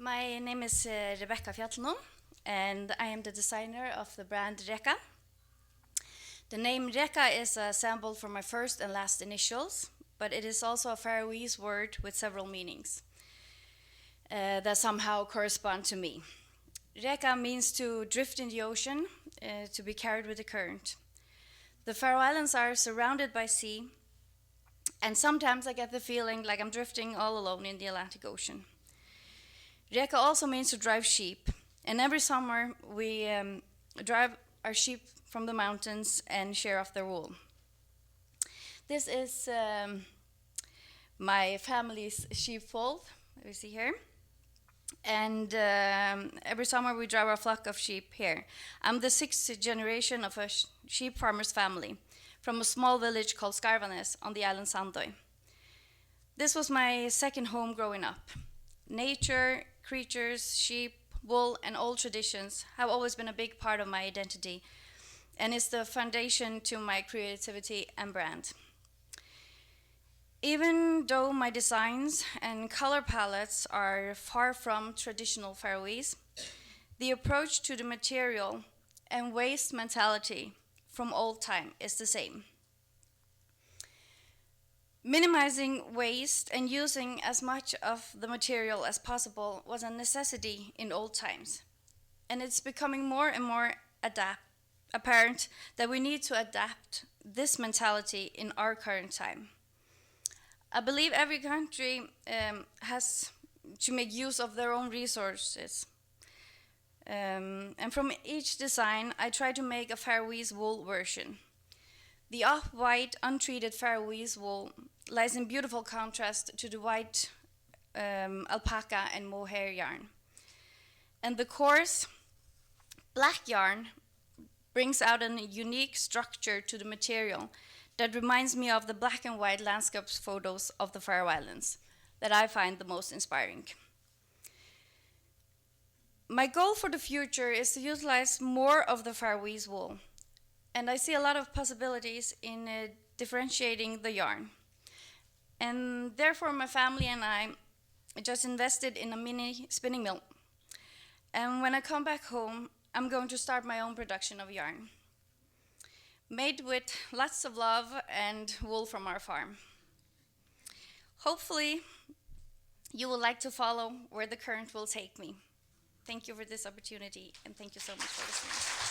My name is Rebecca Fjallnum, and I am the designer of the brand REKA. The name REKA is a sample for my first and last initials, but it is also a Faroese word with several meanings that somehow correspond to me. REKA means to drift in the ocean, to be carried with the current. The Faroe Islands are surrounded by sea, and sometimes I get the feeling like I'm drifting all alone in the Atlantic Ocean. REKA also means to drive sheep, and every summer we drive our sheep from the mountains and shear off their wool. This is my family's sheepfold, you see here. And every summer we drive our flock of sheep here. I'm the sixth generation of a sheep farmer's family from a small village called Skarvanes on the island Sandoy. This was my second home growing up. Nature, creatures, sheep, wool, and old traditions have always been a big part of my identity and is the foundation to my creativity and brand. Even though my designs and color palettes are far from traditional Faroese, the approach to the material and waste mentality from old time is the same. Minimizing waste and using as much of the material as possible was a necessity in old times, and it's becoming more and more apparent that we need to adapt this mentality in our current time. I believe every country has to make use of their own resources. And from each design, I try to make a Faroese wool version. The off-white, untreated Faroese wool lies in beautiful contrast to the white alpaca and mohair yarn. And the coarse black yarn brings out a unique structure to the material that reminds me of the black and white landscape photos of the Faroe Islands that I find the most inspiring. My goal for the future is to utilize more of the Faroese wool, and I see a lot of possibilities in differentiating the yarn. And therefore my family and I just invested in a mini spinning mill. And when I come back home, I'm going to start my own production of yarn, made with lots of love and wool from our farm. Hopefully, you will like to follow where the current will take me. Thank you for this opportunity, and thank you so much for listening.